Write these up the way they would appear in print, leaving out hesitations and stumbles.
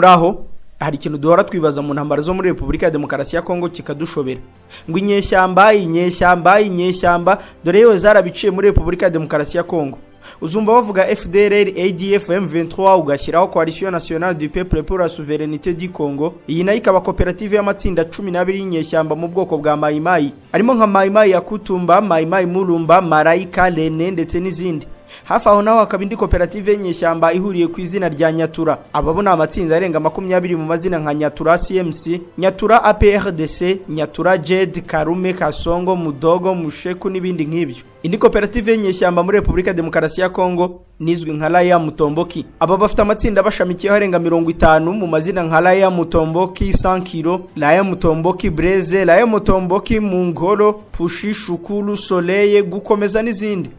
muraho hari ikintu duhora twibaza mu ntambara zo muri Repubulika ya Demokarasi ya Kongo kikadushobera ngo inyeshyamba dore yewe zarabiciye muri Repubulika ya Demokarasi ya Kongo. Uzumva bavuga FDLR, ADF, M23 ugashyiraho Coalition Nationale du Peuple pour la Souveraineté du Congo. Iyi nayo ikaba koperative y'amatsinda 12 y'inyeshyamba mu bwoko bwa Maimai, harimo nka Maimai ya Kutumba, Maimai Mulumba, Maraika, Lene ndetse n'izindi. Hafi aho naho hakaba indi koperative y'inyeshyamba ihuriye ku izina rya Nyatura. Ababona amatsinda arenga 20 mu mazina nka Nyatura CMC, Nyatura APRDC, Nyatura JED, Karume, Kasongo, Mudogo, Musheku n'ibindi nk'ibyo. Indi koperative y'inyeshyamba muri Repubulika ya Demokarasi ya Kongo nizwi nka Raya Mutomboki. Aba bafite amatsinda bashamikiyeho arenga 50 mu mazina nka Raya Mutomboki 100 kilo, Raya Mutomboki Breze, Raya Mutomboki Mungoro, Pushi, Shukuru, Soleil, gukomeza n'izindi.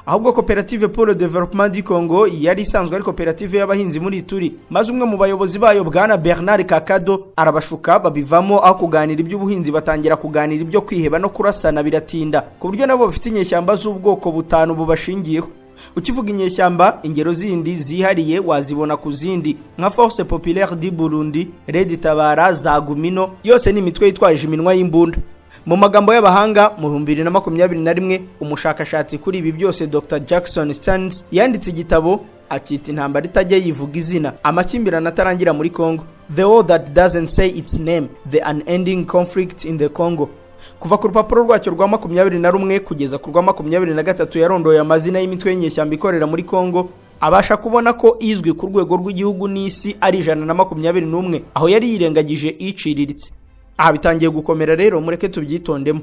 Ahubwo koperative pour le développement du Congo yari isanzwe ari koperative y'abahinzi muri Ituri, maze umwe mu bayobozi bayo bwana Bernard Kakado arabashuka babivamo aho kuganira iby'ubuhinzi batangira kuganira ibyo kwiheba no kurasana biratinda ku buryo nabo bafite inyeshyamba z'ubwoko butanu bubashingiyeho. Ukivuga inyeshyamba ingero zindi zihariye wazibona ku zindi nka Force Populaire du Burundi, Red Tabara, Zagumino, yose ni imitwe yitwaje iminwa y'imbunda. Mu magambo y'abahanga mu 2021 umushakashatsi kuri ibi byose Dr. Jackson Stans yanditse igitabo akita intambara itajya yivuga izina, amakimbirane atarangira muri Congo, The War That Doesn't Say Its Name, The Unending Conflict in the Congo. Kuva ku rupapuro rwacyo rwa 21 kugeza ku rwa 23 yarondoye amazina y'imitwe y'inyeshyamba ikorera muri Congo, abasha kubona ko izwi ku rwego rw'igihugu n'isi ari 121, aho yari yirengagije iciriritse. Aha bitangiye gukomera rero, mureke tubyitondemo.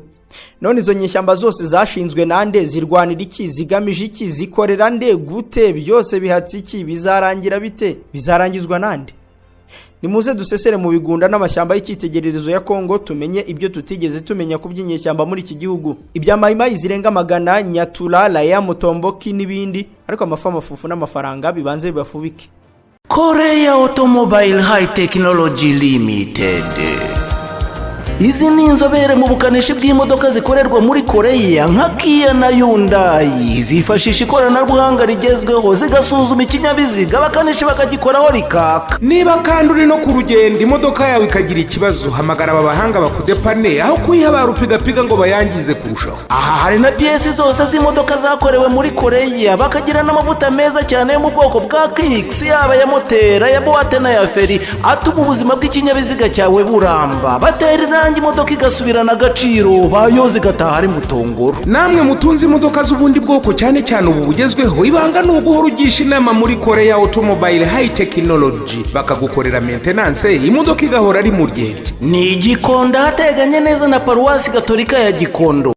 None izo nyeshyamba zose zashinzwe nande, zirwanira iki, zigamije iki, zikorera nde, gute, byose bihatse iki, bizarangira bite, bizarangizwa nande? Nimuze dusesere mu bigunda n'amashyamba y'ikitegererezo ya Kongo tumenye ibyo tutigeze tumenya ku by'inyeshyamba muri iki gihugu. Ibya Maimai zirenga magana, Nyatura, Raya Mutomboki n'ibindi, ariko amafufu n'amafaranga bibanze bibafubike. Korea Automobile High Technology Limited. Izi ni inzobere mu bukanishi bw'imodoka zikorerwa muri Korea nka Kia na Hyundai. Zifashisha ikoranabuhanga rigezweho zigasuzuma ikinyabiziga bakanishi bakagikoraho rikaka. Niba kandi uri no ku rugendo imodoka yawe ikagira ikibazo, hamagara abahanga bakudepane aho kuyiha rupiga ngo bayangize kurushaho. Aha hari na pièces zose z'imodoka zakorewe muri Korea, bakagira n'amavuta meza cyane yo mu bwoko bwa Kicks, yaba ya motera, ya boîte na ya feri, atuma ubuzima bw'ikinyabiziga cyawe buramba. Batera imodoka igasubirana agaciro, Yose gataha ari mutongoro. Namwe mutunze imodoka z'ubundi bwoko cyane ubu bugezweho, ibanga ni uguhora ugisha inama muri Korea Automobile High Technology bakagukorera maintenance, imodoka igahora ari mu ryenge. Ni Gikondo hateganye neza na Paruwasi Gatolika ya Gikondo.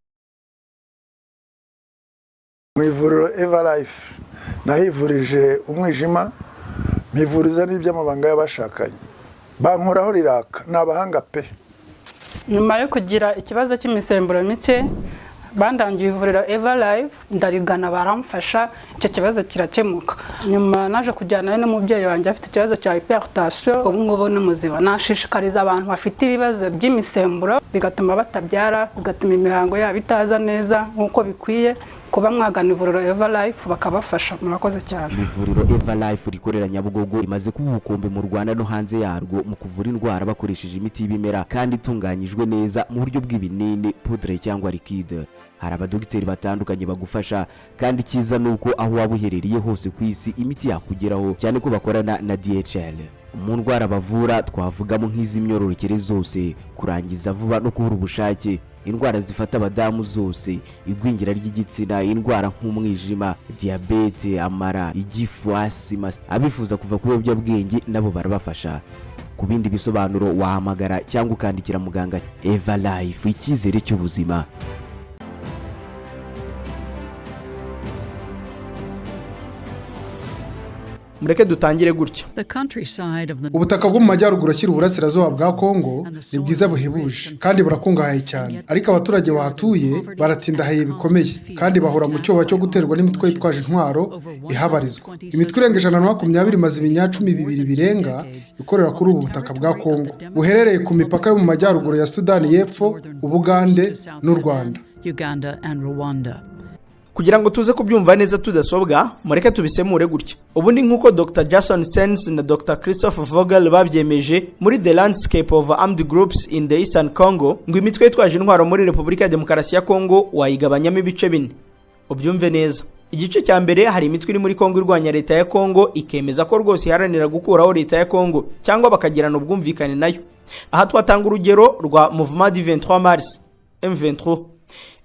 Mu ivuriro Everlife nahivurije umwijima, mpivuriza n'iby'amabanga y'abashakanye, bankoraho riraka, n'abahanga pe. Nyuma yo kugira ikibazo cy'imisemburo mike bandangiye ivuriro Everlife, ndarigana baramfasha, icyo kibazo kirakemuka. Nyuma naje kujyana n'umubyeyi wanjye afite ikibazo cya hypertension, ubu ngubu n'umuziba. Nashishikariza abantu bafite ibibazo by'imisemburo bigatuma batabyara, bigatuma imihango yabo itaza neza nk'uko bikwiye, kuba mwagana ivuriro Everlife bakabafasha. Murakoze cyane. Ivuriro Everlife rikorera Nyabugogo rimaze kuba ubukombe mu Rwanda no hanze yarwo mu kuvura indwara bakoresheje imiti y'ibimera kandi itunganyijwe neza mu buryo bw'ibinini, poudre cyangwa liquide. Hari abadogiteri batandukanye bagufasha, kandi cyiza nuko aho waba uherereye hose ku isi imiti yakugeraho, cyane ko bakorana na DHL. Mu ndwara bavura twavugamo nk'iz'imyororokere zose, kurangiza vuba no kubura ubushake, indwara zifata abadamu zose, igwingira ry'igitsina, indwara nk'umwijima, diabete, amara, igifu, asima. Abifuza kuva ku biyobyabwenge nabo barabafasha. Ku bindi bisobanuro wahamagara cyangwa ukandikira muganga. Everlife, icyizere cy'ubuzima. Mureke dutangire gutya. Ubutaka bwo mu majyaruguru ashyira uburasirazuba bwa Kongo ni bwiza buhebuje kandi burakungahaye cyane, ariko abaturage bahatuye baratindahaye bikomeye kandi bahora mu cyoba cyo guterwa n'imitwe yitwaje intwaro ihabarizwa. Imitwe irenga 120 imaze ibinyacumi bibiri birenga ikorera kuri ubu butaka bwa Kongo buherereye ku mipaka yo mu majyaruguru ya Sudani y'Epfo, Ubugande n'u Rwanda. kugira ngo tuze kubyumva neza tudasobwa mureke tubisemure gutya. Ubundi nk'uko Dr. Jason Sens na Dr. Christopher Vogel babyemeje muri The Landscape of Armed Groups in the Eastern Congo, ngo imitwe yitwaje intwaro muri Repubulika ya Demokarasi ya Kongo wayigabanyamo ibice bine. Ubyumve neza. Igice cya mbere hari imitwe iri muri Kongo irwanya leta ya Kongo ikemeza ko rwose iharanira gukuraho leta ya Kongo cyangwa bakagirana ubwumvikane nayo. Aha twatanga urugero rwa Mouvement du 23 Mars M23.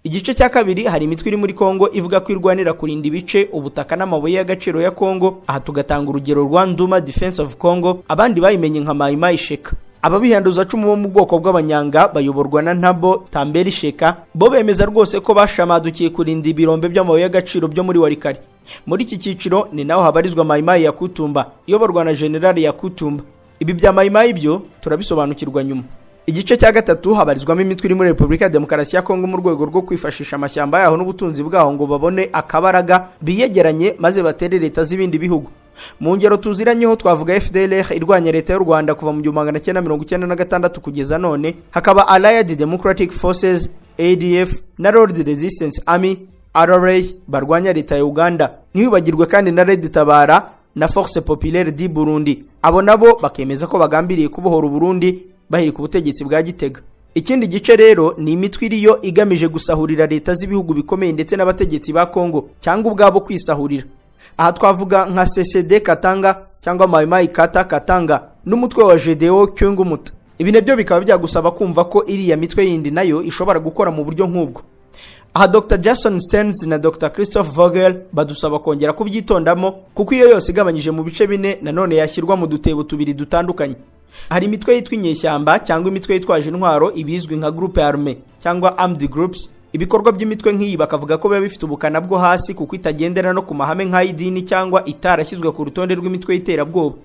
Igice cya kabiri hari imitwe iri muri Kongo ivuga ko irwanira kurinda ibice ubutaka n'amabuye y'agaciro ya Kongo. Aha tugatanga urugero rwa Nduma Defense of Congo, abandi bayimenye nka Maimai Sheka. Ababihanduza cumu bo mu bwoko bw'abanyanga bayoborwa na Ntabo Tamberi Sheka, bo bemeza rwose ko bashamadukiye kurinda ibirombe by'amabuye y'agaciro byo muri Warikari. Muri iki cyiciro ni naho habarizwa Maimai ya Kutumba iyoborwa na General ya Kutumba. Ibi bya Maimai byo turabisobanukirwa nyuma. Igice cya gatatu habarizwamo imitwe iri muri Repubulika ya Demokarasi ya Kongo mu rwego rwo kwifashisha amashyamba yaho n'ubutunzi bwaho ngo babone akabaraga biyegeranye maze batere leta z'ibindi bihugu. Mu ngero tuziranyeho twavuga FDLR irwanya leta y'u Rwanda kuva mu 1996 kugeza none, hakaba Allied Democratic Forces ADF na Lord Resistance Army RRA barwanya leta ya Uganda. Ntibibagirwe kandi na Red Tabara na Force Populaire du Burundi, abo nabo bakemeza ko bagambiriye kubohora Burundi bahiri ku butegetsi bwa Gitega. Ikindi gice rero ni imitwe iriyo igamije gusahurira leta z'ibihugu bikomeye ndetse n'abategetsi ba Kongo cyangwa ubwabo kwisahurira. Aha twavuga nka CCD Katanga cyangwa Maimai Kata Katanga n'umutwe wa GDO Kyungumuta. Ibi nabyo bikaba byagusaba kumva ko iriya mitwe yindi nayo ishobora gukora mu buryo nk'ubwo. Aha Dr. Jason Stearns na Dr. Christopher Vogel badusaba kongera kubyitondamo kuko iyo yose igabanyije mu bice bine nanone yashyirwa mu dutebo tubiri dutandukanye. Hari imitwe yitwa inyeshyamba cyangwa imitwe yitwaje intwaro ibizwi nka groupe armée cyangwa armed groups. Ibikorwa by'imitwe nk'iyi bakavuga ko biba bifite ubukana bwo hasi kuko itagendera no ku mahame nk'ay'idini cyangwa itarashyizwe ku rutonde rw'imitwe y'iterabwoba.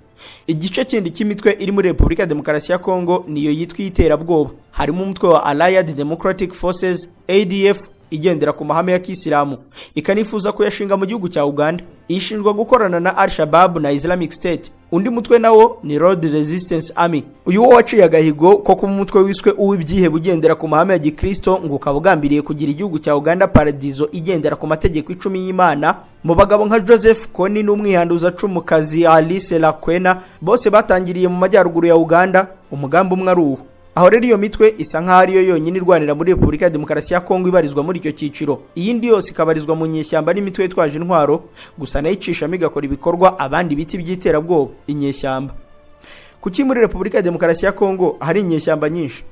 Igice kindi cy'imitwe iri muri Repubulika ya Demokarasi ya Kongo niyo yitwa iterabwoba. Harimo umutwe wa Allied Democratic Forces ADF igendera ku mahame ya Kisilamu, ikanifuza ko yashinga mu gihugu cya Uganda. Ishinjwa gukorana na Al-Shabaab na Islamic State. Undi mutwe nawo ni Lord Resistance Army. Uyu wo waciye agahigo ko ku mutwe wiswe uw'ibyihe bugendera ku mahame ya Gikristo ngo ukabugambiriye kugira igihugu cya Uganda paradizo igendera ku mategeko 10 y'Imana. Mu bagabo nka Joseph Kony n'umwihanduza cumukazi Alice Lakwena bose batangiriye mu majyaruguru ya Uganda. Umugambi umwe ari uwo. Aho rero iyo mitwe isa nkaho ariyo yonyine irwanira muri Repubulika ya Demokarasi ya Kongo ibarizwa muri icyo cyiciro. Iyindi yose ikabarizwa mu nyeshyamba n'imitwe yitwaje intwaro, gusa nayo icishamo igakora ibikorwa abandi biti by'iterabwoba. Inyeshyamba kuki muri Repubulika ya Demokarasi ya Kongo hari inyeshyamba nyinshi?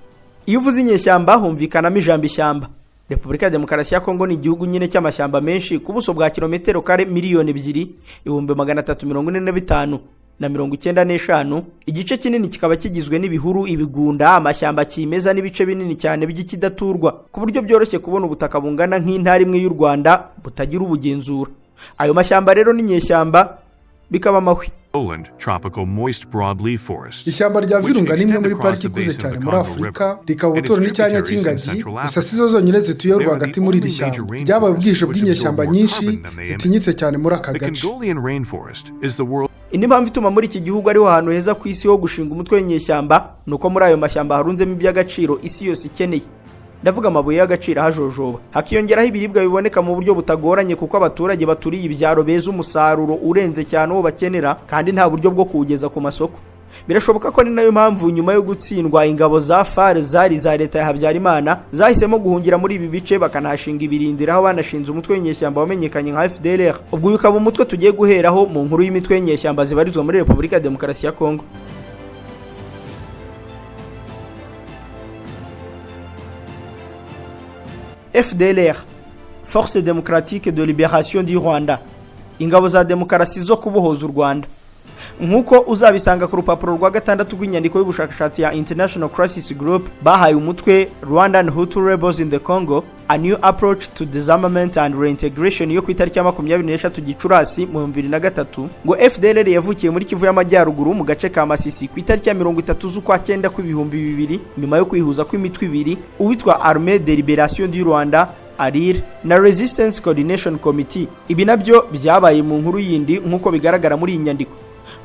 Iyo uvuze inyeshyamba humvikanamo ijambo ishyamba. Repubulika ya Demokarasi ya Kongo ni igihugu nyine cy'amashyamba menshi ku buso bwa kilometero kare 2,345 na 95. Igice kinini kikaba kigizwe n'ibihuru, ibigunda, amashyamba kimeza n'ibice binini cyane by'ikidaturwa ku buryo byoroshye kubona ubutaka bungana nk'intara imwe y'u Rwanda butagira ubugenzura. Ayo mashyamba rero n'inyeshyamba bikaba amahwi. Ishyamba rya Virunga ni imwe muri pariki ikuze cyane muri Afurika, rikaba ubuturo n'icyanya cy'ingagi, gusa si zo zonyine zituye rwagati muri iri shyamba. Ryabaye ubwisho bw'inyeshyamba nyinshi zitinyitse cyane muri aka gace. Indi mpamvu ituma muri iki gihugu ariho hantu heza ku isi ho gushinga umutwe w'inyeshyamba nuko muri ayo mashyamba harunzemo iby'agaciro isi yose ikeneye. Ndavuga amabuye y'agaciro hajojoba, hakiyongeraho ibiribwa biboneka mu buryo butagoranye kuko abaturage baturiye ibyaro beza umusaruro urenze cyane uwo bakenera kandi nta buryo bwo kuwugeza ku masoko. Birashoboka ko ni nayo mpamvu nyuma yo gutsindwa ingabo za FARC zari za leta ya Habyarimana zahisemo guhungira muri ibi bice bakanashinga ibirindiro aho banashinze umutwe w'inyeshyamba wamenyekanye nka FDLR. Ubwo ukaba umutwe tugiye guheraho mu nkuru y'imitwe y'inyeshyamba zibarizwa muri Repubulika ya Demokarasi ya Kongo. FDLR, Force Démocratique de Libération du Rwanda, ingabo za demokarasi zo kubohoza u Rwanda. Nkuko uzabisanga ku rupapuro rwa 6 rw'inyandiko y'ubushakashatsi ya International Crisis Group bahaye umutwe Rwandan Hutu Rebels in the Congo, a new approach to disarmament and reintegration yo ku itariki ya 23 Gicurasi mu 2003, ngo FDLR yavukiye muri Kivu y'Amajyaruguru mu gace ka Masisi ku itariki ya 30 z'ukwa 9 2000 nyuma yo kwihuza kw'imitwe ibiri, uwitwa Armée de Libération du Rwanda ARIR na Resistance Coordination Committee. Ibi nabyo byabaye mu nkuru yindi nkuko bigaragara muri iyi nyandiko.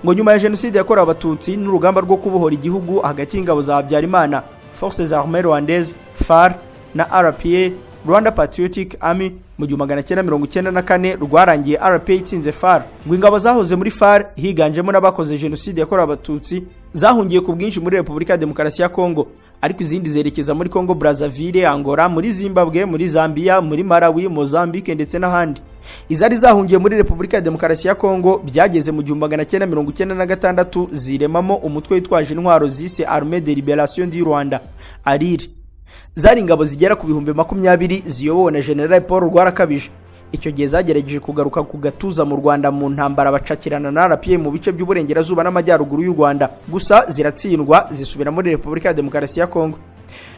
Ngo nyuma ya jenoside yakorewe abatutsi n'urugamba rwo kubohora igihugu hagati y'ingabo za Habyarimana, Forces Armées Rwandaises FARC na RPA, Rwanda Patriotic Army mu 1994 rwarangiye RPA itsinze FAR. Ngo ingabo zahoze muri FAR higanjemo n'abakoze jenoside yakorewe abatutsi zahungiye ku bwinshi muri Repubulika ya Demokarasi ya Kongo, ariko izindi zerekeza muri Congo Brazzaville, Angola, muri Zimbabwe, muri Zambia, muri Malawi, Mozambique ndetse n'ahandi. Izari zahungiye muri Repubulika ya Demokarasi ya Kongo byageze mu 1996 ziremamo umutwe witwaje intwaro zise Armée de Libération du Rwanda ALIR. Zari ingabo zigera ku 20,000 ziyobowe na General Paul Rwarakabije. Icyo gihe zagerageje kugaruka ku gatuza mu Rwanda mu ntambara bacakirana na RPA mu bice by'uburengerazuba n'amajyaruguru y'u Rwanda, gusa ziratsindwa zisubira muri Repubulika ya Demokarasi ya Kongo.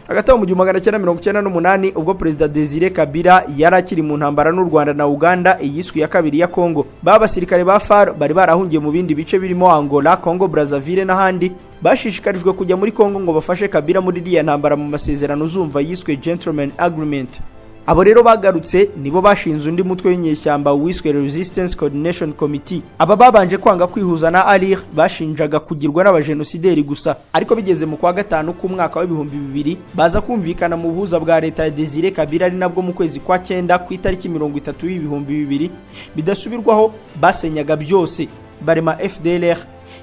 Hagati mu 1998 ubwo Perezida Desire Kabila yarakiri mu ntambara n'u Rwanda na Uganda iyiswe ya kabiri ya Kongo, basirikare ba FAR bari barahungiye mu bindi bice birimo Angola, Congo Brazzaville n'ahandi, bashishikarijwe kujya muri Kongo ngo bafashe Kabila muri iriya ntambara mu masezerano uzumva yiswe Gentleman Agreement. Abo rero bagarutse nibo bashinze undi mutwe w'inyeshyamba wiswe Resistance Coordination Committee. Aba babanje kwanga kwihuza na ALIR bashinjaga kugirwa n'abajenosideri gusa, ariko bigeze mu kwa gatanu k'umwaka wa 2000 baza kumvikana mu buhuza bwa leta ya Desire Kabila, ari nabwo mu kwezi kwa 9 ku itariki 30 y'ibihumbi 2000 bidasubirwaho basenyaga byose barema FDLR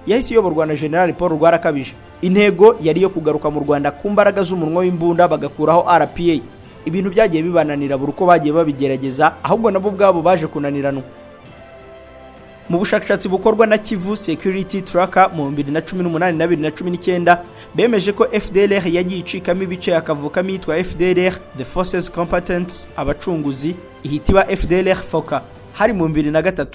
yahise iyoborwa na General Paul Rwarakabije. Intego yari yo kugaruka mu Rwanda ku mbaraga z'umunwa w'imbunda bagakuraho RPA. Ibintu byagiye bibananira buri uko bagiye babigerageza, ahubwo nabo bwabo baje kunaniranwa. Mu bushakashatsi bukorwa na Kivu Security Tracker mu 2018 na 2019 bemeje ko FDLR yagiye icikamo ibice akavukamo yitwa FDLR The Forces Combatants abacunguzi, ihitiba FDLR Foka hari mu 2003.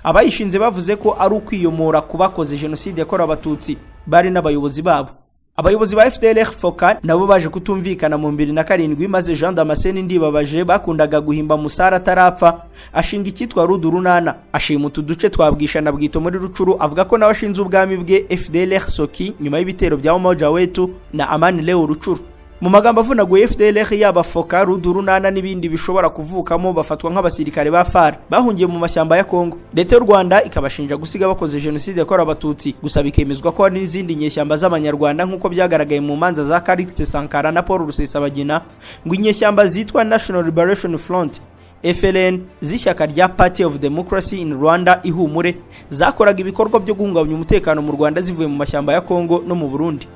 Abayishinze bavuze ko ari ukwiyomora kubakoze jenoside yakorewe abatutsi bari n'abayobozi babo. Abayobozi ba FDLR Foka nabo baje kutumvikana mu 2007 maze Jean Damascene Ndibabaje bakundaga guhimba Musara tarapfa ashinga icyitwa Rudurunana, ashima utuduce twabwisha na bwito muri Rucuru, avuga ko nabashinze ubwami bwe FDLR Soki nyuma y'ibitero bya Umoja Wetu na Amani Leo Rucuru. Mu magambo avunaguye FDLR yaba Foka, Rudurunana n'ibindi bishobora kuvukamo bafatwa nk'abasirikare ba FAR bahungiye mu mashyamba ya Kongo. Leta y'u Rwanda ikabashinja gusiga bakoze jenoside yakorewe abatutsi, gusa bikemezwa ko hari n'izindi nyeshyamba z'abanyarwanda nk'uko byagaragaye mu manza za Karikse Sankara na Paul Rusesabagina, ngo inyeshyamba zitwa National Liberation Front FLN z'ishyaka rya Party of Democracy in Rwanda ihumure zakoraga ibikorwa byo guhungabanya umutekano mu Rwanda zivuye mu mashyamba ya Kongo no mu Burundi.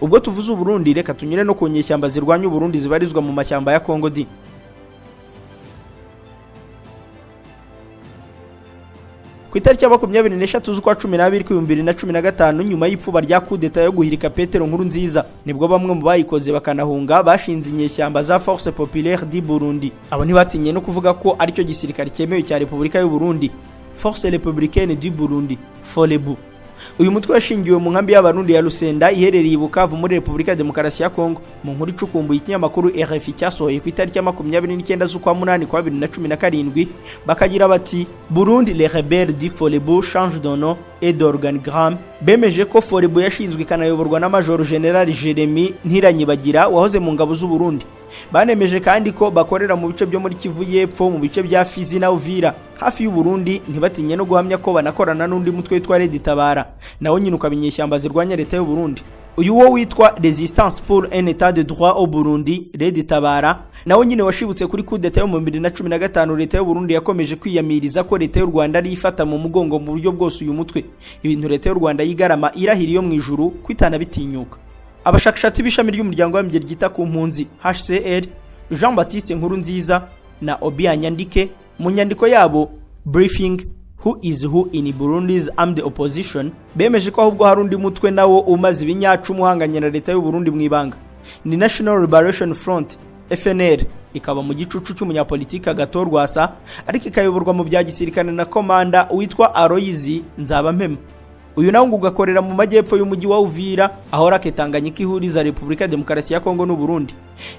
Ubwo tuvuze Burundi reka tunyure no ku nyeshyamba zirwanya u Burundi zibarizwa mu mashyamba ya Kongo di. Ku itariki ya 23 z'ukwa 12 2015 nyuma y'ipfuba rya kudeta yo guhirika Petero Nkurunziza nibwo bamwe mu bayikoze bakanahunga bashinze inyeshyamba za Force Populaire du Burundi. Abo ntibatinye no kuvuga ko ari cyo gisirikare cyemewe cya Repubulika y'u Burundi, Force Républicaine du Burundi FOREBU. Uyu mutwe washingiwe mu nkambi y'abarundi ya Lusenda iherereye Bukavu muri Repubulika ya Demokarasi ya Kongo. Mu nkuru icukumbuye ikinyamakuru RFI cyasohoye ku itariki ya 29 z'ukwa 8 kwa 2017 bakagira bati Burundi les rebelles du FOREBU changent de nom et d'organigramme. Bemeje ko FOREBU yashinzwe ikanayoborwa na Major General Jeremy Ntiranyibagira wahoze mu ngabo z'u Burundi. Banemeje kandi ko bakorera mu bice byo muri Kivu y'Epfo, mu bice bya Fizi na Uvira hafi y'u Burundi, ntibatinye no guhamya ko banakorana n'undi mutwe witwa Red Tabara nawo nyine ukabinyeshyamba zirwanya leta y'u Burundi. Uyu wo witwa Resistance pour un état de droit au Burundi Red Tabara nawo nyine washibutse kuri kudeta yo mu 2015 leta y'u Burundi yakomeje kwiyamiriza ko leta y'u Rwanda ari ifata mu mugongo mu buryo bwose uyu mutwe, ibintu leta y'u Rwanda yigarama irahiriye mu ijuru kwitana bitinyuka. Abashakashatsi b'ishami ry'umuryango w'abimbye ryita ku mpunzi HCR Jean Baptiste Nkurunziza na Obia Nyandike mu nyandiko yabo Briefing Who is Who in Burundi's Armed Opposition bemeje ko ahubwo hari undi mutwe nawo umaze ibinyacu umuhanganye na leta y'u Burundi mu ibanga, ni National Liberation Front FNL, ikaba mu gicucu cy'umunyapolitika Gato Rwasa ariko ikayoborwa mu bya gisirikane na komanda witwa Aloyizi Nzabampema. Uyu nawo ugakorera mu majyepfo y'umujyi wa Uvira aho Raketanganyika ihuriza Repubulika ya Demokarasi ya Kongo n'u Burundi.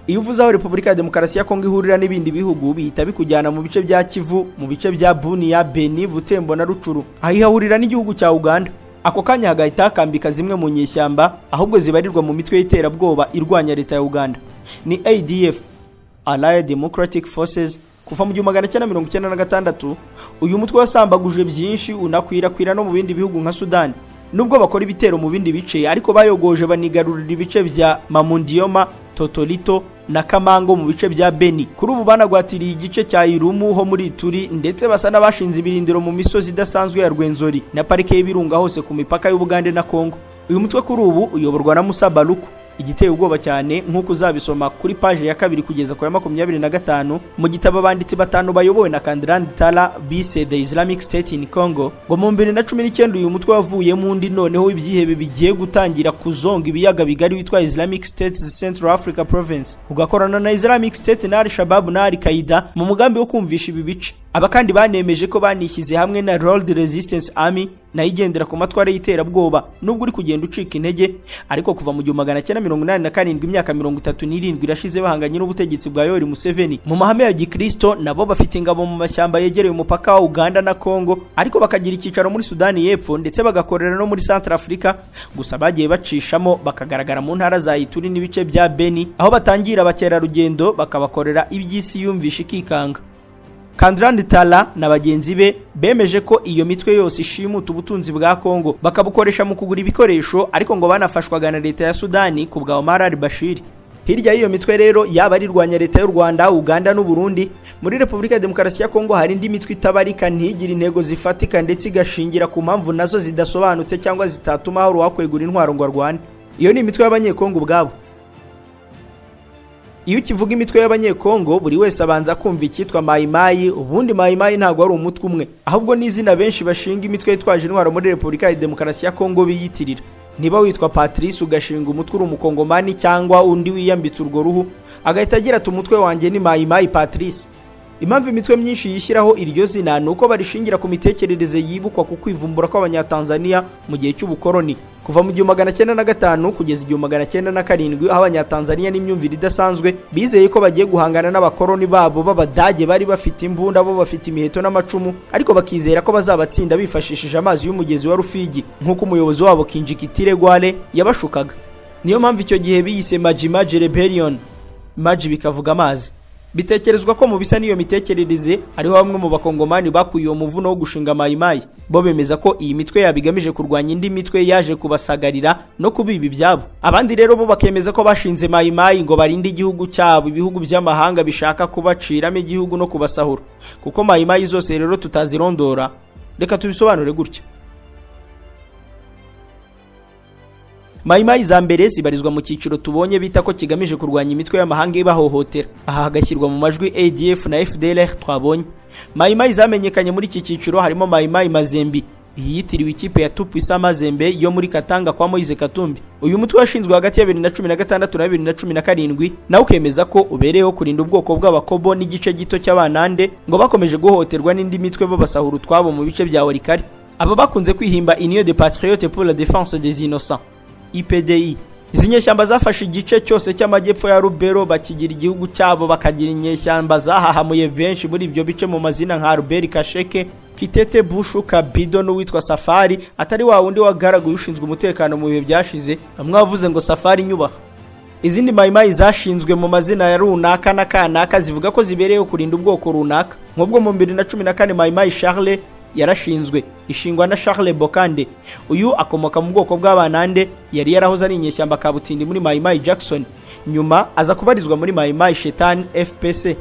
Iyo uvuze aho Repubulika ya Demokarasi ya Kongo ihurira n'ibindi bihugu bihita bikujyana mu bice bya Kivu, mu bice bya Bunia, Beni, Butembo na Rucuru. Aho ihahurira n'igihugu cya Uganda. Ako kanya hagahita hakambika zimwe mu nyeshyamba ahubwo zibarirwa mu mitwe y'iterabwoba irwanya leta ya Uganda. Ni ADF, Allied Democratic Forces. Kuva mu 1996 uyu mutwe wasambaguje byinshi unakwirakwira no mu bindi bihugu nka Sudan. Nubwo bakora ibitero mu bindi bice ariko bayogoje banigarurira ibice bya Mamundioma, Totolito na Kamango mu bice bya Beni. Kuri ubu banagwatiriye igice cya Irumu ho muri Turi ndetse basa n'abashinze ibirindiro mu misozi idasanzwe ya Rwenzori na parike y'ibirunga hose ku mipaka y'Ubugande na Kongo. Uyu mutwe kuri ubu uyoborwa na Musa Baluku. Igiteye ubwoba cyane nk'uko uzabisoma kuri page ya 2 kugeza ku ya 25 mu gitabo abanditsi batanu bayobowe na Kandrand Tala bise The Islamic State in Congo ngo mu 2019 uyu mutwe wavuye mu ndi noneho ibyihebe bigiye gutangira kuzonga ibiyaga bigari witwa Islamic States Central Africa Province ugakorana na Islamic State na Al-Shabaab na Al-Qaeda mu mugambi wo kumvisha ibi bice. Aba kandi banemeje ko banishyize hamwe na World Resistance Army na igendera ku matware y'iterabwoba nubwo uri kugenda ucika intege, ariko kuva mu 1987 imyaka 37 irashize bahanganye n'ubutegetsi bwa Yoweri Museveni mu mahame ya Gikristo. Nabo bafite ingabo mu mashyamba yegereye umupaka wa Uganda na Kongo, ariko bakagira icyicaro muri Sudani y'Epfo ndetse bagakorera no muri Central Africa. Gusa bagiye bacishamo bakagaragara mu ntara za Ituri n'ibice bya Beni aho batangira abakerarugendo bakabakorera iby'isi yumvisha ikikanga. Kandrand Tala na bagenzi be bemeje ko iyo mitwe yose ishimuta ubutunzi bwa Kongo bakabukoresha mu kugura ibikoresho, ariko ngo banafashwaga na leta ya Sudani ku bwa Omar al-Bashir. Hirya y'iyo mitwe rero yaba arirwanya leta y'u Rwanda, Uganda n'u Burundi, muri Repubulika ya Demokarasi ya Kongo hari indi mitwe itabarika ntigira intego zifatika ndetse igashingira ku mpamvu nazo zidasobanutse cyangwa zitatuma aho wakwegura intwaro ngo arwane. Iyo ni imitwe y'abanyekongo ubwabo. Iyo ukivuga imitwe y'abanyekongo buri wese abanza kumva icyitwa Mayimayi. Ubundi Mayimayi ntago ari umutwe umwe, ahubwo n'izina benshi bashinga imitwe yitwaje intwaro muri Repubulika ya Demokarasi ya Kongo biyitirira. Niba witwa Patrice ugashinga umutwe uri umukongomani cyangwa undi wiyambitse urwo ruhu agahita agira ati umutwe wanjye ni Mayimayi Patrice. Impamvu imitwe myinshi yishyiraho iryo zina nuko barishingira ku mitekerereze yibukwa ku kwivumbura kw'Abanyatanzania mu gihe cy'ubukoroni kuva mu 1905 kugeza 1907, aho Abanyatanzania n'imyumvire idasanzwe bizeye ko bagiye guhangana n'abakoroni babo b'Abadage bari bafite imbunda, bo bafite imiheto n'amacumu, ariko bakizera ko bazabatsinda bifashishije amazi y'umugezi wa Rufiji nk'uko umuyobozi wabo Kinjikitile Gwale yabashukaga. Niyo mpamvu icyo gihe biyise Maji Rebellion, Maji bikavuga amazi. Bitekerezwa ko mu bisa n'iyo mitekerereze ariho bamwe mu bakongomani bakuye uwo muvuno wo gushinga Mayimayi. Bo bemeza ko iyi mitwe yabigamije kurwanya indi mitwe yaje kubasagarira no kubiba ibyabo. Abandi rero bo bakemeza ko bashinze Mayimayi ngo barinde igihugu cyabo ibihugu by'amahanga bishaka kubaciramo igihugu no kubasahura. Kuko Mayimayi zose rero tutazirondora, reka tubisobanure gutya. Mayimayi za mbere zibarizwa mu cyiciro tubonye bita ko kigamije kurwanya imitwe y'amahanga ibahohotera. Aha hagashyirwa mu majwi ADF na FDLR twabonye. Mayimayi zamenyekanye muri iki cyiciro harimo Mayimayi Mazembe, yitiriwe ikipe ya Tupisa Mazembe yo muri Katanga kwa Moise Katumbi. Uyu mutwe washinzwe hagati ya 2016 na 2017 nawe ukemeza ko ubereyeho kurinda ubwoko bw'abakobo n'igice gito cy'abanande ngo bakomeje guhohoterwa n'indi mitwe babasahura utwabo mu bice bya Walikari. Aba bakunze kwihimba Union des Patriotes pour la Défense des Innocents, IPDI. Izi nyeshyamba zafashe igice cyose cy'amajyepfo ya Rubero bakigira igihugu cyabo, bakagira inyeshyamba zahahamuye benshi muri ibyo bice mu mazina nka Ruberi Kasheke, Kitete Bushu, Kabido n'uwitwa Safari, atari wa wundi wagaraguye ushinzwe umutekano mu bihe byashize amwavuze ngo Safari nyubaha. Izindi Mayimayi zashinzwe mu mazina ya runaka na kanaka zivuga ko zibereyeho kurinda ubwoko runaka. Nk'ubwo mu 2014 Mayimayi Charles yarashinzwe, ishingwa na Charles Bokande. Uyu akomoka mu bwoko bw'abanande, yari yarahoze ari inyeshyamba kabutindi muri Mayimayi Jackson, nyuma aza kubarizwa muri Mayimayi Shetani FPC.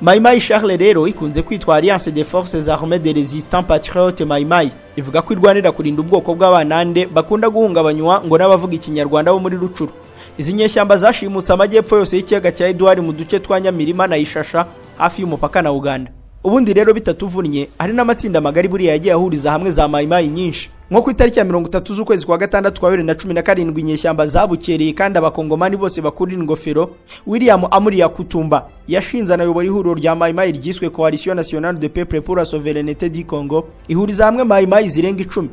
Mayimayi Charles rero ikunze kwitwa Alliance des Forces Armées de Résistants Patriotes Mayimayi, ivuga ko irwanira kurinda ubwoko bw'abanande bakunda guhungabanywa ngo n'abavuga ikinyarwanda bo muri Rucuru. Izi nyeshyamba zashimutse amajyepfo yose y'ikiyaga cya Edouard mu duce twa Nyamirima na Ishasha hafi y'umupaka na Uganda. Ubundi rero bitatuvunnye hari n'amatsinda magari buri yagiye ahuriza hamwe za Mayimayi nyinshi. Nko ku itariki ya 30 z'ukwezi kwa gatandatu kwa 2017 inyeshyamba zabukereye kandi abakongomani bose bakurira ingofero. William Amuri Yakutumba yashinze anayobora ihuriro rya Mayimayi ryiswe Coalition Nationale de Peuple pour la Souveraineté du Congo, ihuriza hamwe Mayimayi zirenga 10.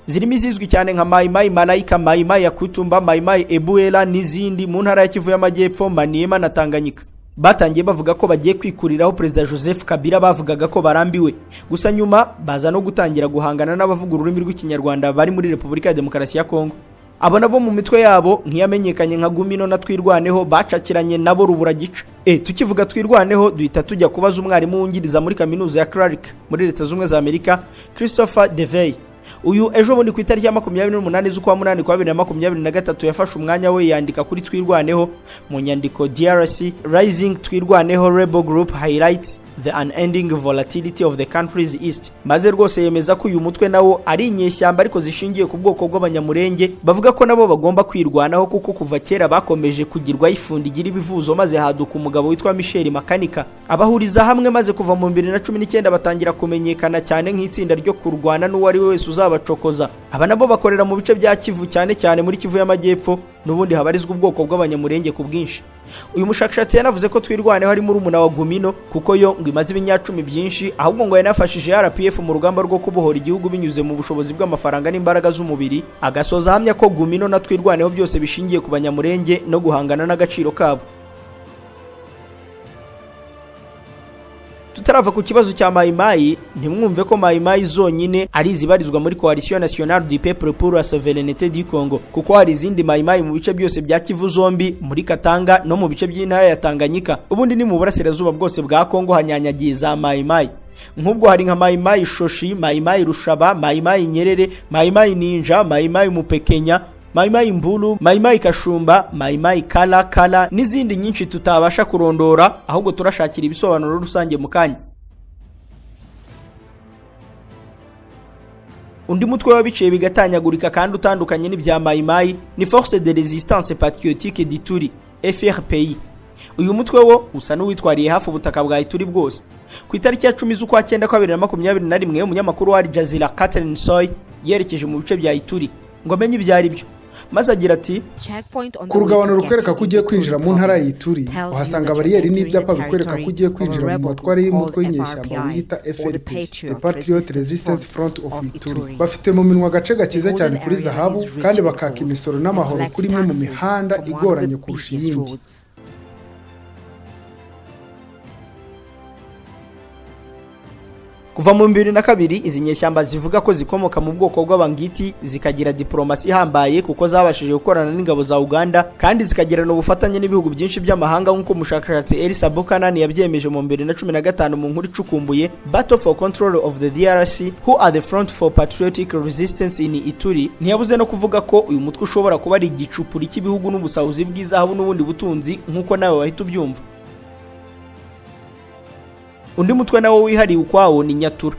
Zirimo izizwi cyane nka Mayimayi Malaika, Mayimayi Yakutumba, Mayimayi Ebuela n'izindi mu ntara ya Kivu y'Amajyepfo, Maniema na Tanganyika. Batangiye bavuga ko bagiye kwikuriraho Perezida Joseph Kabila, bavugaga ko barambiwe. Gusa nyuma baza no gutangira guhangana n'abavuga ururimi rw'ikinyarwanda bari muri Repubulika ya Demokarasi ya Kongo. Abo nabo mu mitwe yabo nkiyamenyekanye nka Gumino na Twirwaneho bacakiranye nabo rubura gica. Tukivuga Twirwaneho duhita tujya kubaza umwarimu wungiriza muri kaminuza ya Clark muri Leta Zunze za Amerika, Christopher Devey. uyu ejo bundi ku itariki ya 28 z'ukwa munani kwa 2023 yafashe umwanya we yandika kuri Twirwaneho mu nyandiko DRC Rising Twirwaneho Rebel Group highlights the unending volatility of the country's east, maze rwose yemeza ko uyu mutwe nawo ari inyeshyamba ariko zishingiye ku bwoko bw'abanyamurenge bavuga ko nabo bagomba kwirwanaho kuko kuva kera bakomeje kugirwa ifundi igira ibivuzo maze haduka umugabo witwa Michel Makanika abahuriza hamwe maze kuva mu 2019 batangira kumenyekana cyane nk'itsinda ryo kurwana n'uwo ari we wese uzabacokoza. Aba nabo bakorera mu bice bya Kivu cyane muri Kivu y'Amajyepfo n'ubundi habarizwa ubwoko bw'abanyamurenge ku bwinshi. Uyu mushakashatsi yanavuze ko Twirwaneho hari muri umuna wa Gumino kuko yo ngo imaze ibinyacumi byinshi, ahubwo ngo yanafashije RPF mu rugamba rwo kubohora igihugu binyuze mu bushobozi bw'amafaranga n'imbaraga z'umubiri, agasoza hamya ko Gumino na Twirwaneho byose bishingiye ku banyamurenge no guhangana n'agaciro kabo. Tutarava ku kibazo cya Maimai, ntimwumve ko Maimai zonyine ari zibarizwa muri Coalition Nationale du Peuple pour la Souveraineté du Congo, kuko hari izindi Maimai mu bice byose bya Kivu zombi, muri Katanga no mu bice by'intara ya Tanganyika. Ubundi ni mu burasirazuba bwose bwa Kongo hanyanyagiye za Maimai. Nk'ubwo hari nka Maimai Shoshi, Maimai Rushaba, Maimai Nyerere, Maimai Ninja, Maimai Mupekenya, Maimai Mbulu, Maimai Kashumba, Maimai Kala n'izindi nyinshi tutabasha kurondora, ahubwo turashakira ibisobanuro rusange mu kanya. Undi mutwe wabiciye bigatanyagurika kandi utandukanye n'ibya Maimai ni Force de Résistance Patriotique d'Ituri, FRPI. Uyu mutwe wo usa n'uwitwariye hafi ubutaka bwa Ituri bwose. Ku itariki ya 10 z'ukwa 9 kwa 2021 umunyamakuru wa Al Jazeera Catherine Soy yerekeje mu bice bya Ituri ngo amenye ibyari byo, maze agira ati ku rugabano rukwereka ko ugiye kwinjira mu ntara y'Ituri uhasanga bariyeri n'ibyapa bikwereka ko ugiye kwinjira mu matware y'umutwe w'inyeshyamba wiyita FRP, The Patriot Resistance Front of Ituri. Bafite mu minwa agace gakiza cyane kuri zahabu kandi bakaka imisoro n'amahoro kuri imwe mu mihanda igoranye kurusha iyindi. Kuva mu 2002 izi nyeshyamba zivuga ko zikomoka mu bwoko bw'abangiti zikagira diplomasi ihambaye kuko zabashije gukorana n'ingabo za Uganda kandi zikagirana ubufatanye n'ibihugu byinshi by'amahanga nk'uko umushakashatsi Elisa Buchanan yabyemeje mu 2015 mu nkuru icukumbuye Battle for Control of the DRC Who are the Front for Patriotic Resistance in Ituri. Ntiyabuze no kuvuga ko uyu mutwe ushobora kuba ari igicupuri cy'ibihugu n'ubusahuzi bw'izahabu n'ubundi butunzi nk'uko nawe wahita ubyumva. Undi mutwe nawo wihariye ukwawo ni Nyatura.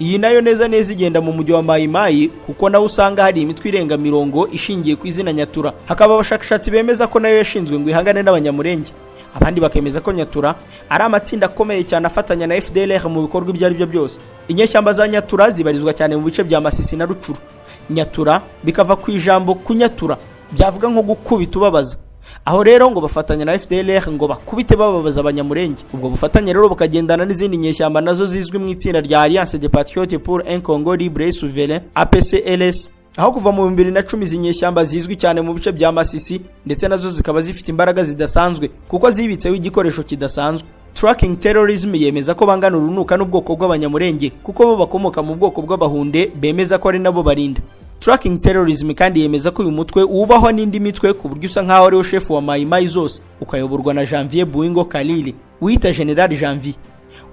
Iyi nayo neza igenda mu mujyi wa Maimai kuko nawo usanga hari imitwe irenga 100 ishingiye ku izina Nyatura. Hakaba abashakashatsi bemeza ko nayo yashinzwe ngo ihangane n'abanyamurenge. Abandi bakemeza ko Nyatura ari amatsinda akomeye cyane afatanya na FDLR mu bikorwa ibyo ari byo byose. Inyeshyamba za Nyatura zibarizwa cyane mu bice bya Masisi na Rucuru. Nyatura bikava ku ijambo kunyatura, byavuga nko gukubita ubabaza. Aho rero ngo bafatanya na FDLR ngo bakubite bababaza abanyamurenge. Ubwo bufatanye rero bukagendana n'izindi nyeshyamba nazo zizwi mu itsinda rya Alliance des Patriotes pour un Congo Libre et Souverain APCLS. Aho kuva mu 2010 zinyeshyamba zizwi cyane mu bice bya Masisi ndetse nazo zikaba zifite imbaraga zidasanzwe kuko zibitseho igikoresho kidasanzwe. Tracking Terrorism yemeza ko bangana urunuka n'ubwoko bw'abanyamurenge kuko bo bakomoka mu bwoko bw'abahunde bemeza ko ari nabo barinda. Tracking Terrorism kandi yemeza ko uyu mutwe ubaho n'indi mitwe ku buryo usa nkaho ariwe chef wa Maimai zose ukayoborwa na Janvier Buingo Kalili wita General Janvier.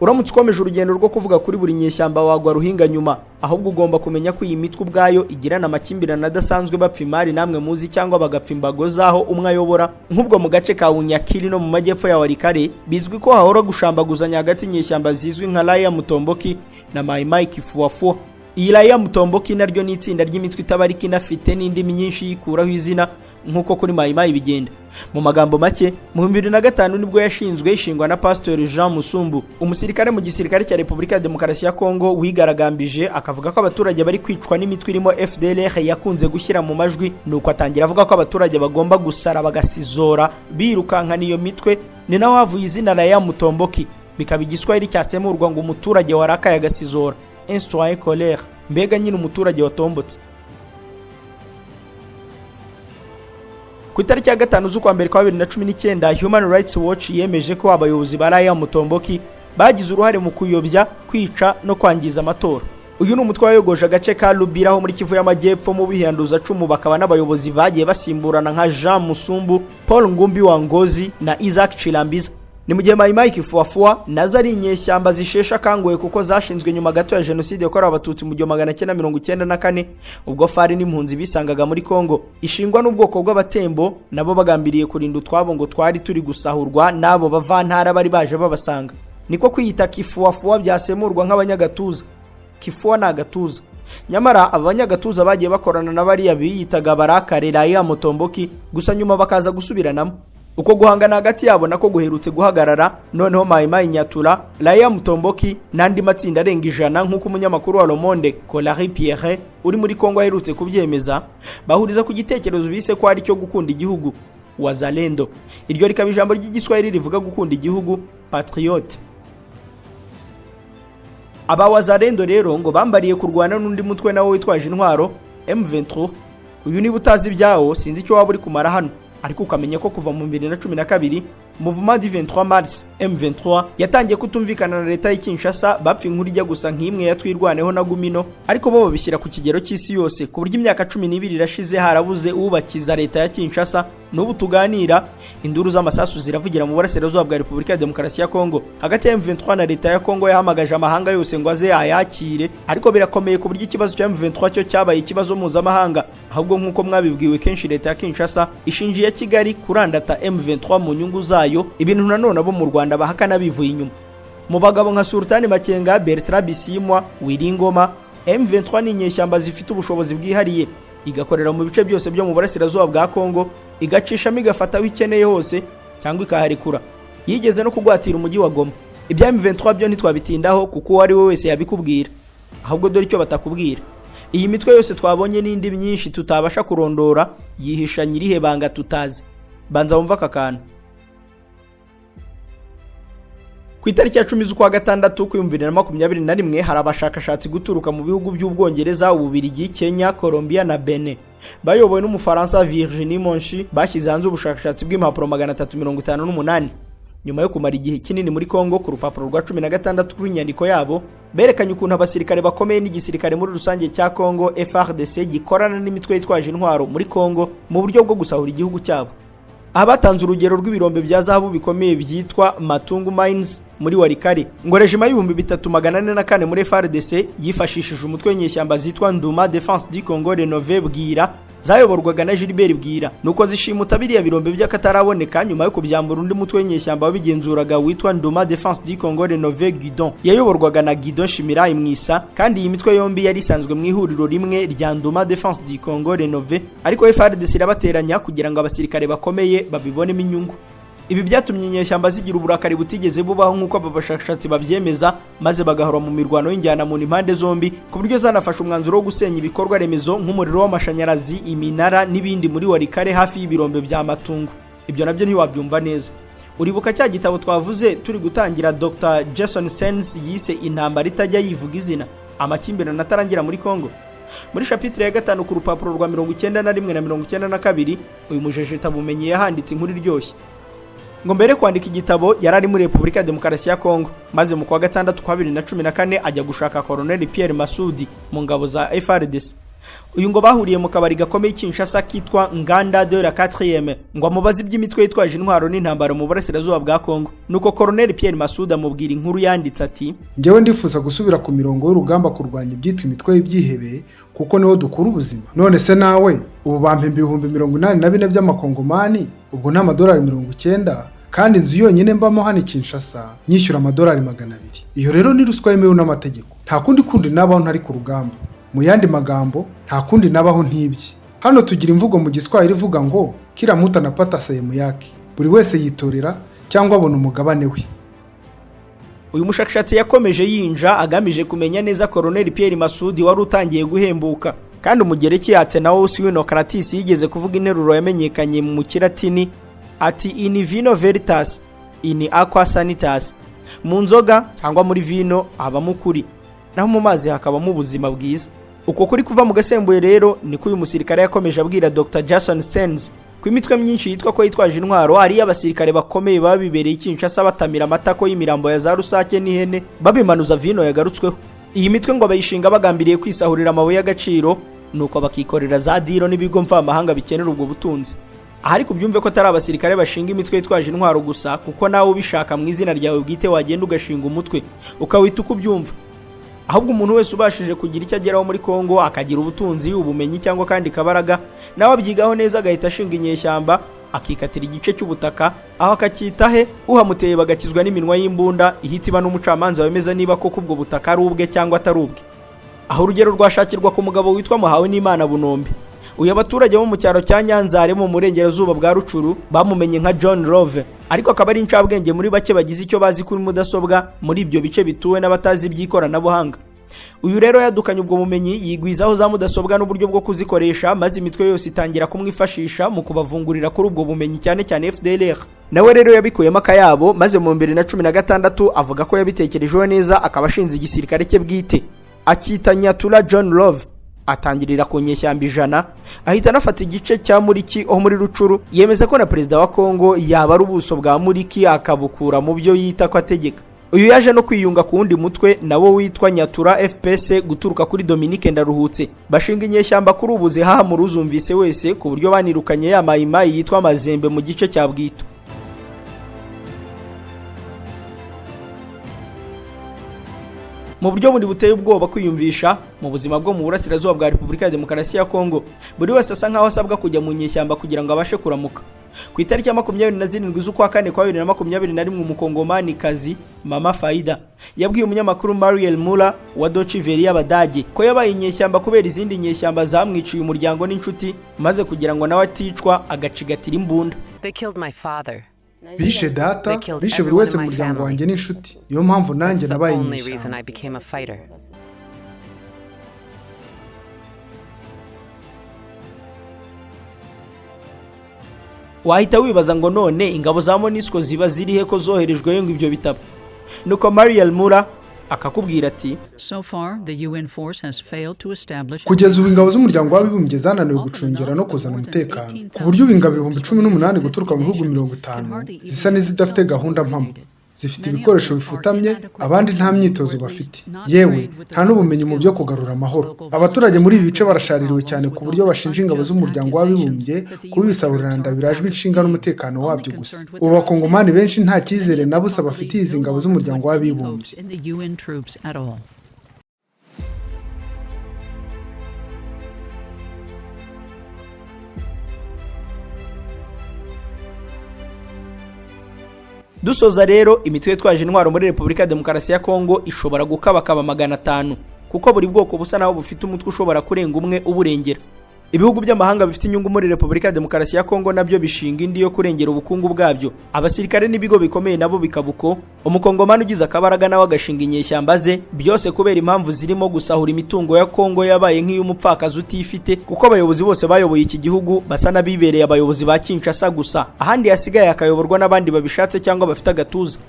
Uramutse ukomeje urugendo rwo kuvuga kuri buri nyeshyamba wagwa ruhinga nyuma, ahubwo ugomba kumenya ko iyi mitwe ubwayo igirana amakimbirane adasanzwe bapfa imari namwe muzi cyangwa bagapfa imbago zaho umwe ayobora, nk'ubwo mu gace ka Unyakiri no mu majyepfo ya Warikare bizwi ko hahora gushambaguzanya hagati nyeshyamba zizwi nka Raya Mutomboki na Maimai Kifuafua. Iyi Raya Mutomboki naryo ni itsinda ry'imitwe itabarika inafite n'indimi nyinshi yikuraho izina nk'uko kuri Maimai bigenda. Mu magambo make, mu 2005 nibwo yashinzwe ishingwa na Pastor Jean Musumbu, umusirikare mu gisirikare cya Repubulika ya Demokarasi ya Kongo wigaragambije akavuga ko abaturage bari kwicwa n'imitwe irimo FDLR yakunze gushyira mu majwi, nuko atangira avuga ko abaturage bagomba gusara bagasizora birukanka niyo mitwe. Ni naho havuye izina Raya Mutomboki, bikaba igiswahili cyasemurwa ngo umuturage warakaye agasizora, un citoyen colère, mbega nyine umuturage watombotse. Ku itariki ya 5 z'ukwa mbere kwa 2019 Human Rights Watch yemeje ko abayobozi ba Raya Mutomboki bagize uruhare mu kuyobya, kwica no kwangiza amatora. Uyu ni umutwe wayogoje agace ka Lubira ho muri Kivu y'Amajyepfo mu bihanduza cumu, bakaba n'abayobozi bagiye basimburana nka Jean Musumbu, Paul Ngumbi wa Ngozi na Isaac Chilambiza. ni mu gihe Mai Kifuafua nazo ari inyeshyamba zishesha kanguye kuko zashinzwe nyuma gato ya jenoside yakorewe abatutsi mu 1994 ubwo fari n'impunzi bisangaga muri Kongo. Ishingwa n'ubwoko bw'abatembo nabo bagambiriye kurinda utwabo ngo twari turi gusahurwa nabo bavantara bari baje babasanga. Niko kwiyita Kifuafua byasemurwa nk'abanyagatuza. Kifua na gatuza. Nyamara abanyagatuza bagiye bakorana na bariya biyitaga barakare Raya Mutomboki gusa nyuma bakaza gusubiranamo. Uko guhangana hagati yabo nako guherutse guhagarara, noneho Mai Nyatura, Raya Mutomboki n'andi matsinda arenga 100 nk'uko umunyamakuru wa Le Monde Colari Pierre uri muri Kongo aherutse kubyemeza, bahuriza ku gitekerezo bise ko ari cyo gukunda igihugu, wazalendo. Iryo rikaba ijambo ry'igiswahili rivuga gukunda igihugu, patriote. Aba wazalendo rero ngo bambariye kurwana n'undi mutwe nawo witwaje intwaro M23. Uyu niba utazi ibyawo sinzi icyo waba uri kumara hano, ariko ukamenya ko kuva mu 2012 Mouvement du 23 Mars M23 yatangiye kutumvikana na leta y'Kinshasa, bapfa inkuru ijya gusa nk'imwe yatwirwaneho na Gumino, ariko bo babishyira ku kigero cy'isi yose ku buryo imyaka 12 irashize harabuze ubakiza leta ya Kinshasa. N'ubu tuganira induru z'amasasu ziravugira mu burasirazuba bwa Repubulika ya Demokarasi ya Kongo hagati ya M23 na leta ya Kongo yahamagaje amahanga yose ngo aze ayakire, ariko birakomeye ku buryo ikibazo cya M23 cyo cyabaye ikibazo mpuzamahanga. Ahubwo nk'uko mwabibwiwe kenshi leta ya Kinshasa ishinjiye Kigali kurandata M23 mu nyungu zayo, ibintu nanone abo mu Rwanda bahakana bivuye inyuma. Mu bagabo nka Sultani Makenga, Bertrand Bisimwa, Wiringoma, M23 ni inyeshyamba zifite ubushobozi bwihariye, igakorera mu bice byose byo mu burasirazuba bwa Kongo, igacishamo igafata aho ikeneye hose cyangwa ikaharikura. Yigeze no kugwatira umujyi wa Goma. Ibya M23 byo ntitwabitindaho kuko uwo ari we wese yabikubwira, ahubwo dore icyo batakubwira. Iyi mitwe yose twabonye n'indi myinshi tutabasha kurondora yihisha nyirihe banga tutazi. Banza wumva kakana. Ku itariki ya 10 z'ukwa gatandatu ku 2021 hari abashakashatsi guturuka mu bihugu by'Ubwongereza, Ububiligi, Kenya, Colombia na Benin bayobowe n'umufaransa Virginie Monchi bashyize hanze ubushakashatsi bw'impapuro 358. Nyuma yo kumara igihe kinini muri Kongo, ku rupapuro rwa 16 rw'inyandiko yabo berekanye ukuntu abasirikare bakomeye n'igisirikare muri rusange cya Kongo FARDC gikorana n'imitwe yitwaje intwaro muri Kongo mu buryo bwo gusahura igihugu cyabo. Abatanze urugero rw'ibirombe bya zahabu bikomeye byitwa Matungu Mines muri Warikare ngo rejima y'ibihumbi 344 muri FARDC yifashishije umutwe w'inyeshyamba zitwa Nduma Defense du Congo Renové Bwira zayoborwaga na Gilbert Bwira, nuko zishimuta biriya birombe by'akataraboneka nyuma yo kubyambura undi mutwe w'inyeshyamba wabigenzuraga witwa Nduma Defense du Congo Renové Guidon yayoborwaga na Guidon Shimira Imwisa, kandi iyi mitwe yombi yari isanzwe mu ihuriro rimwe rya Nduma Defense du Congo Renové, ariko FARDC irabateranya kugira ngo abasirikare bakomeye babibonemo inyungu. Ibi byatumye inyeshyamba zigira uburakari butigeze bubaho nk'uko abashakashatsi babyemeza, maze bagahora mu mirwano y'injyana mu impande zombi ku buryo zanafasha umwanzuro wo gusenya ibikorwa remezo nk'umuriro w'amashanyarazi, iminara n'ibindi muri Warikare hafi y'ibirombe bya Matungu. Ibyo nabyo ntiwabyumva neza. Uribuka cya gitabo twavuze turi gutangira Dr. Jason Sens yise intambara itajya yivuga izina, amakimbirane atarangira muri Kongo? Muri chapitre ya 5 ku rupapuro rwa 91 na 92 uyu mujejeta bumenyi yahanditse inkuru iryoshye. Ngo mbere kwandika igitabo yarari muri Repubulika ya Demokarasi ya Kongo, maze mu kwa gatandatu kwa 2014 ajya gushaka Colonel Pierre Masudi mu ngabo za FARDC. Uyu ngo bahuriye mu kabari gakomeye Kinshasa kitwa Nganda de la 4e ngo amubaze iby'imitwe yitwaje intwaro n'intambara mu burasirazuba bwa Kongo. Nuko Colonel Pierre Masudi amubwira inkuru yanditse ati: "Ngewe ndifuza gusubira ku mirongo y'urugamba kurwanya ibyitwa imitwe y'ibyihebe kuko niho dukura ubuzima. None se nawe ubu bampe 84 by'amakongomani, ubwo n'amadolari 90, kandi inzu yonyine mbamo hano Kinshasa nyishyura amadolari 200. Iyo rero ni ruswa yemewe n'amategeko. Nta kundi nabaho ntari ku rugamba. Mu yandi magambo, nta kundi nabaho ntibye. Hano tugira imvugo mu Giswahili ivuga ngo kila mtu anapata sehemu yake, buri wese yitorera cyangwa abona umugabane we." Uyu mushakashatsi yakomeje yinja agamije kumenya neza Colonel Pierre Masudi wari utangiye guhembuka, kandi umugereki yate nawo Usiwinokratis yigeze kuvuga interuro yamenyekanye mu Kilatini ati in vino veritas in aqua sanitas, mu nzoga cyangwa muri vino habamo ukuri, naho mu mazi hakabamo ubuzima bwiza. Uko kuri kuva mu gasembuye rero niko uyu musirikare yakomeje abwira Dr. Jason Stens ku imitwe myinshi yitwa ko yitwaje intwaro ari abasirikare bakomeye babibereye Kinshasa batamira amatako y'imirambo ya za rusake n'ihene babimanuza vino yagarutsweho. Iyi mitwe ngo bayishinga bagambiriye kwisahurira amabuye y'agaciro, nuko bakikorera za diro n'ibigo mvamahanga bikenera ubwo butunzi. ariko byumve ko atari abasirikare bashinga imitwe yitwaje intwaro gusa, kuko nawe ubishaka mu izina ryawe bwite wagenda ugashinga umutwe ukawita uko ubyumva. Ahubwo umuntu wese ubashije kugira icyo ageraho muri Kongo, akagira ubutunzi, ubumenyi cyangwa kandi kabaraga, nawe abyigaho neza agahita ashinga inyeshyamba, akikatira igice cy'ubutaka aho akacyitahe, uhamuteye bagakizwa n'iminwa y'imbunda ihita iba n'umucamanza wemeza niba koko ubwo butaka ari ubwe cyangwa atari ubwe. Aho urugero rwashakirwa ku mugabo witwa Muhawe n'Imana Bunombe. Uyu abaturage bo mu cyaro cya Nyanzare mu burengerazuba bwa Rucuru bamumenye nka John Love, ariko akaba ari incabwenge muri bake bagize icyo bazi kuri mudasobwa muri ibyo bice bituwe n'abatazi iby'ikoranabuhanga. Uyu rero yadukanye ubwo bumenyi, yigwizaho za mudasobwa n'uburyo bwo kuzikoresha, maze imitwe yose itangira kumwifashisha mu kubavungurira kuri ubwo bumenyi, cyane cyane FDLR. Nawe rero yabikuyemo akayabo, maze mu 2016 avuga ko yabitekerejeho neza, akaba ashinze igisirikare cye bwite akita Nyatura John Love. Atangirira ku nyeshyamba 100, ahita anafata igice cya Muriki aho muri Rucuru, yemeza ko na perezida wa Kongo yaba ari ubuso bwa Muriki akabukura mu byo yita ko ategeka. Uyu yaje no kwiyunga ku wundi mutwe nawo witwa Nyatura FPS guturuka kuri Dominique Ndaruhutse. Bashinga inyeshyamba kuri ubu zihaha mu ruzumvise wese, ku buryo banirukanye ya mayimayi yitwa Mazembe mu gice cya Bwito. Mu buryo muri buteye ubwoba kwiyumvisha, mu buzima bwo mu burasirazuba bwa Repubulika ya Demokarasi ya Kongo, buri wese asa nkaho asabwa kujya mu nyeshyamba kugira ngo abashe kuramuka. Ku itariki ya 27 z'ukwa kane kwa 2021, umukongomani kazi Mama Faida yabwiye umunyamakuru Mariel Mula wa Documentaire y'Abadage ko yabaye inyeshyamba kubera izindi nyeshyamba zamwiciye umuryango n'inshuti, maze kugira ngo nawe aticwa agacigatira imbunda. Bishe data, bishe buri wese mu muryango wanjye n'inshuti, niyo mpamvu nanjye nabaye inyeshyamba. Wahita wibaza ngo none ingabo za MONUSCO ziba zirihe ko zoherejweyo ngo ibyo bitabo? Nuko Mariel Mura akakubwira ati, kugeza ubu ingabo z'umuryango w'abibumbye zananiwe gucungera no kuzana umutekano, ku buryo ingabo 18,000 guturuka mu bihugu 50 zisa n'izidafite gahunda mpamo, zifite ibikoresho bifutamye, abandi nta myitozo bafite, yewe nta n'ubumenyi mu byo kugarura amahoro. Abaturage muri ibi bice barashaririwe cyane ku buryo bashinja ingabo z'umuryango w'abibumbye kubisahurana birajwe inshinga n'umutekano wabyo gusa. Ubu bakongomani benshi nta cyizere na busa bafitiye izi ngabo z'umuryango w'abibumbye. Dusoza rero, imitwe yitwaje intwaro muri Repubulika ya Demokarasi ya Kongo ishobora gukabakaba 500, kuko buri bwoko busa naho bufite umutwe ushobora kurenga umwe uburengera. Ibihugu by'amahanga bifite inyungu muri Repubulika ya Demokarasi ya Kongo nabyo bishinga indi yo kurengera ubukungu bwabyo. Abasirikare n'ibigo bikomeye nabo bikabuko, umukongomani ugize akabaraga nawe agashinga inyeshyamba ze, byose kubera impamvu zirimo gusahura imitungo ya Kongo yabaye nk'iy'umupfakazi utifite, kuko abayobozi bose bayoboye iki gihugu basa nabibereye abayobozi ba Kinshasa gusa, ahandi yasigaye akayoborwa n'abandi babishatse cyangwa bafite agatuza.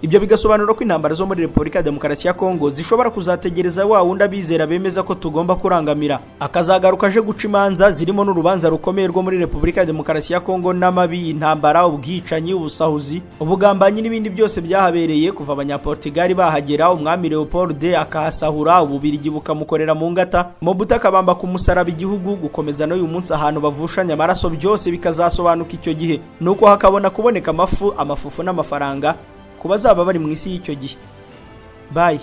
Ibyo bigasobanura ko intambara zo muri Repubulika ya Demokarasi ya Kongo zishobora kuzategereza wa wundi abizera bemeza ko tugomba kurangamira, akazagaruka aje guca imanza zirimo n'urubanza rukomeye rwo muri Repubulika ya Demokarasi ya Kongo n'amabi, intambara, ubwicanyi, ubusahuzi, ubugambanyi n'ibindi byose byahabereye kuva abanyaportugali bahagera, umwami Leopold akahasahura, ububirigi bukamukorera mu ngata, Mobutu akabamba ku musaraba igihugu, gukomeza no uyu munsi ahantu bavushanya amaraso, byose bikazasobanuka icyo gihe, nuko hakabona kuboneka amafufu n'amafaranga ku bazaba bari mu isi y'icyo gihe. Bye.